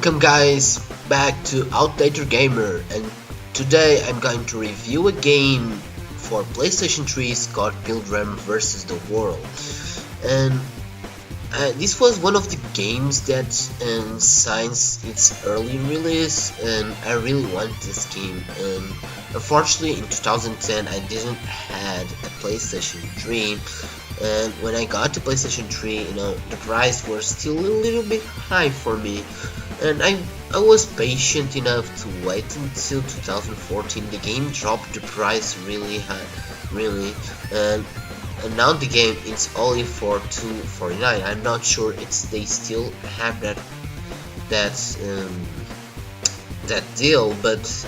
Welcome guys back to Outdated Gamer, and today I'm going to review a game for PlayStation 3 called Pilgrim versus the World. And this was one of the games that since its early release, and I really want this game. And unfortunately in 2010 I didn't had a PlayStation 3, and when I got the PlayStation 3, the price was still a little bit high for me, and I was patient enough to wait until 2014. The game dropped the price really high, really, and now the game is only for $2.49. I'm not sure they still have that deal, but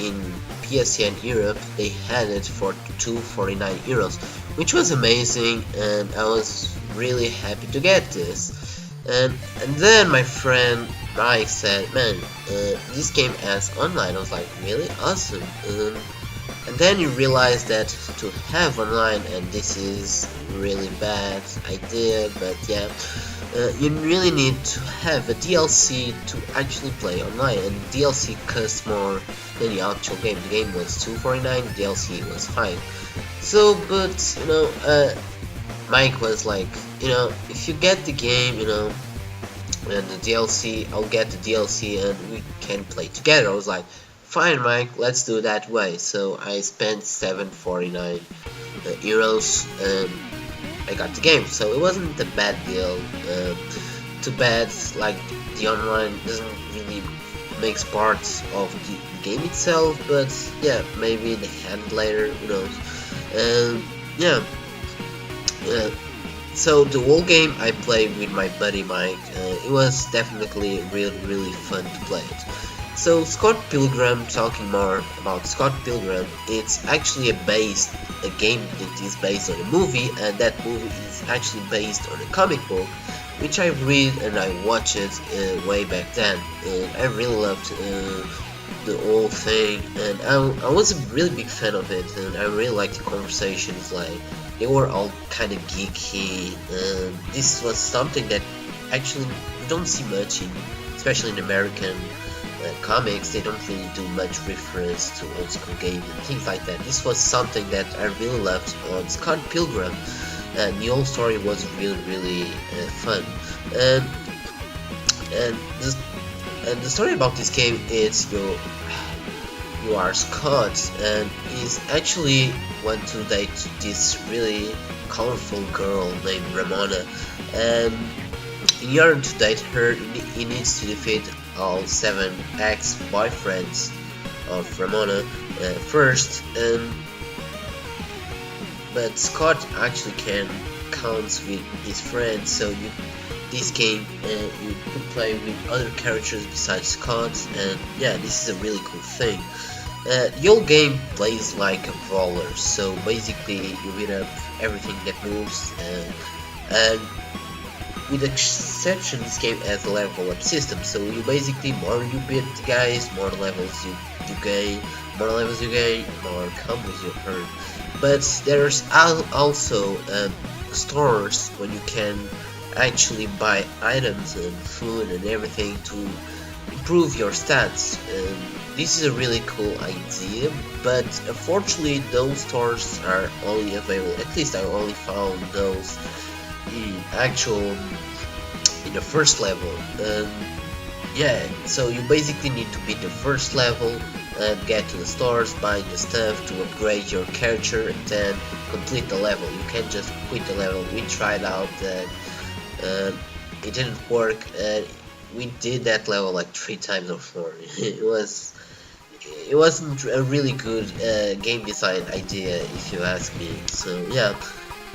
in PSN Europe they had it for €2.49, which was amazing, and I was really happy to get this. And then my friend Mike said, "Man, this game has online." I was like, "Really? Awesome!" And then you realize that to have online, and this is really bad idea, but yeah, you really need to have a DLC to actually play online, and DLC costs more than the actual game. The game was $2.49, the DLC was fine. So, but Mike was like, if you get the game, and the DLC, I'll get the DLC and we can play together. I was like, fine, Mike, let's do that way. So I spent €7.49 and I got the game. So it wasn't a bad deal. Too bad, like, the online doesn't really makes parts of the game itself, but yeah, maybe they had it later, who knows. And yeah, so the whole game I played with my buddy Mike. It was definitely really fun to play it. So Scott Pilgrim, talking more about Scott Pilgrim, it's actually a game that is based on a movie, and that movie is actually based on a comic book, which I read and I watched it way back then. I really loved the whole thing, and I was a really big fan of it, and I really liked the conversations. Like, they were all kind of geeky, and this was something that actually you don't see much especially in American comics. They don't really do much reference to old school games and things like that. This was something that I really loved on Scott Pilgrim, and the whole story was really fun. And the story about this game is you are Scott, and he's actually went to date this really colorful girl named Ramona, and in order to date her, he needs to defeat all 7 ex-boyfriends of Ramona first. But Scott actually can count with his friends, so this game you could play with other characters besides Scott, and yeah, this is a really cool thing. The whole game plays like a brawler, so basically you beat up everything that moves, and with exception, this game has a level up system, so you basically, more you beat the guys, more levels you gain, more combos you earn. But there's also stores when you can actually buy items and food and everything to improve your stats. This is a really cool idea, but unfortunately those stores are only available, at least I only found those in the first level. Yeah, so you basically need to beat the first level and get to the stores, buy the stuff to upgrade your character, and then complete the level. You can't just quit the level. We tried out that, it didn't work, and we did that level like 3 times or 4. It wasn't a really good game design idea, if you ask me. So yeah,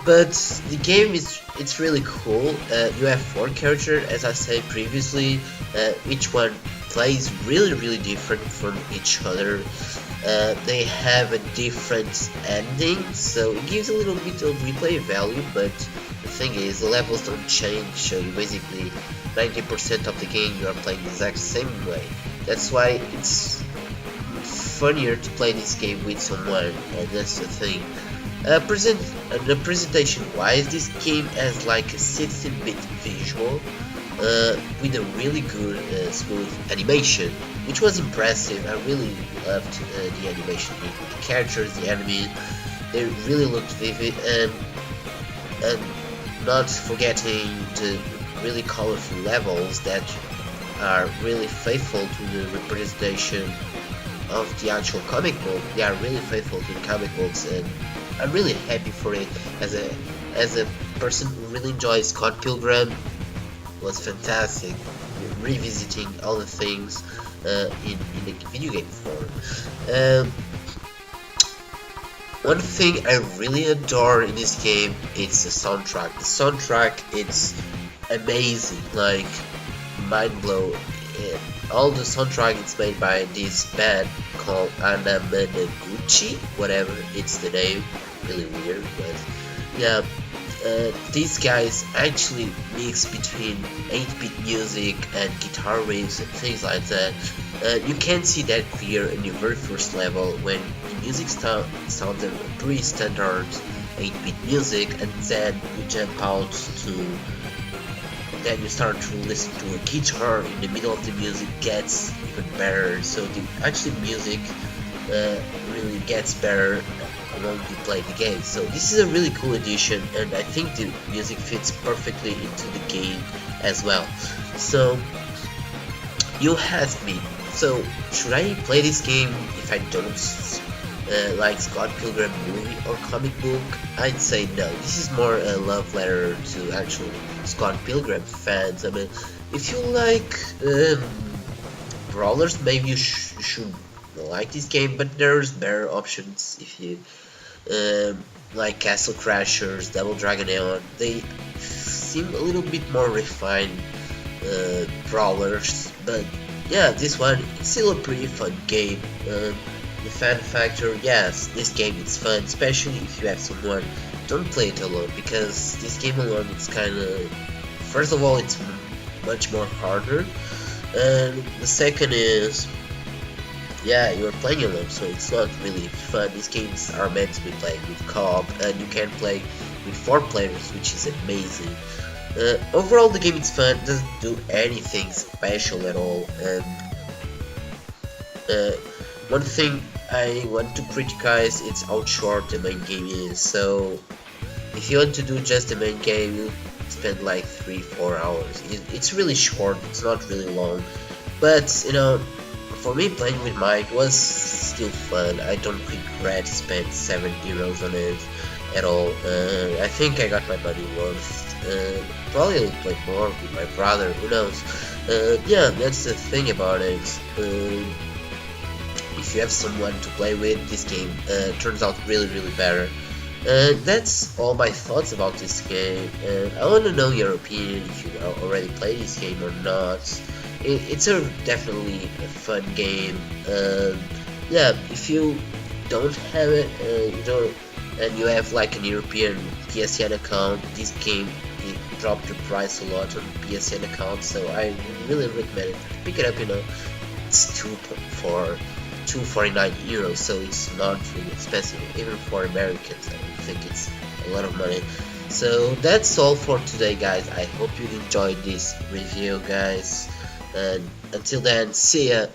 but the game it's really cool. You have 4 characters, as I said previously. Each one plays really different from each other. They have a different ending, so it gives a little bit of replay value, but the thing is, the levels don't change, so you basically 90% of the game you are playing the exact same way. That's why it's funnier to play this game with someone, and that's the thing. The presentation wise, this game has like a 16-bit visual, with a really good smooth animation, which was impressive. I really loved the animation, the characters, the enemies. They really looked vivid, and not forgetting the really colorful levels that are really faithful to the representation of the actual comic book. They are really faithful to the comic books, and I'm really happy for it. As a person who really enjoys Scott Pilgrim, it was fantastic revisiting all the things in the video game form. One thing I really adore in this game is the soundtrack. The soundtrack, it's amazing, like mind blowing. All the soundtrack is made by this band called Anamanaguchi, whatever it's the name, really weird, but yeah. These guys actually mix between 8-bit music and guitar riffs and things like that. You can see that clear in your very first level when the music sounded pretty standard 8-bit music, and then you jump out to, then you start to listen to a guitar in the middle of the music, gets even better. So the actual music really gets better when you play the game. So this is a really cool addition, and I think the music fits perfectly into the game as well. So you asked me, so should I play this game if I don't like Scott Pilgrim movie or comic book? I'd say no. This is more a love letter to actual Scott Pilgrim fans. I mean, if you like brawlers, maybe you should like this game, but there's better options if you like Castle Crashers, Double Dragon Aeon. They seem a little bit more refined brawlers, but yeah, this one is still a pretty fun game. The fan factor, yes, this game is fun, especially if you have someone. Don't play it alone, because this game alone, it's kind of, first of all, it's much more harder, and the second is, yeah, you're playing alone, so it's not really fun. These games are meant to be played with co-op, and you can play with 4 players, which is amazing. Overall, the game is fun, doesn't do anything special at all, and one thing I want to criticize is how short the main game is. So if you want to do just the main game, you spend like 3-4 hours. It's really short, it's not really long, but you know, for me playing with Mike was still fun. I don't regret spending €7 on it at all. I think I got my money worth. Probably will play more with my brother, who knows. Yeah, that's the thing about it. If you have someone to play with, this game turns out really better. That's all my thoughts about this game. I want to know your opinion, if you already played this game or not. It's definitely a fun game. Yeah, if you don't have it, and you have like an European PSN account, this game dropped the price a lot on PSN account, so I really recommend it. Pick it up, you know. It's €249, so it's not really expensive, even for Americans. I don't think it's a lot of money. So that's all for today, guys. I hope you enjoyed this review, guys, and until then, see ya.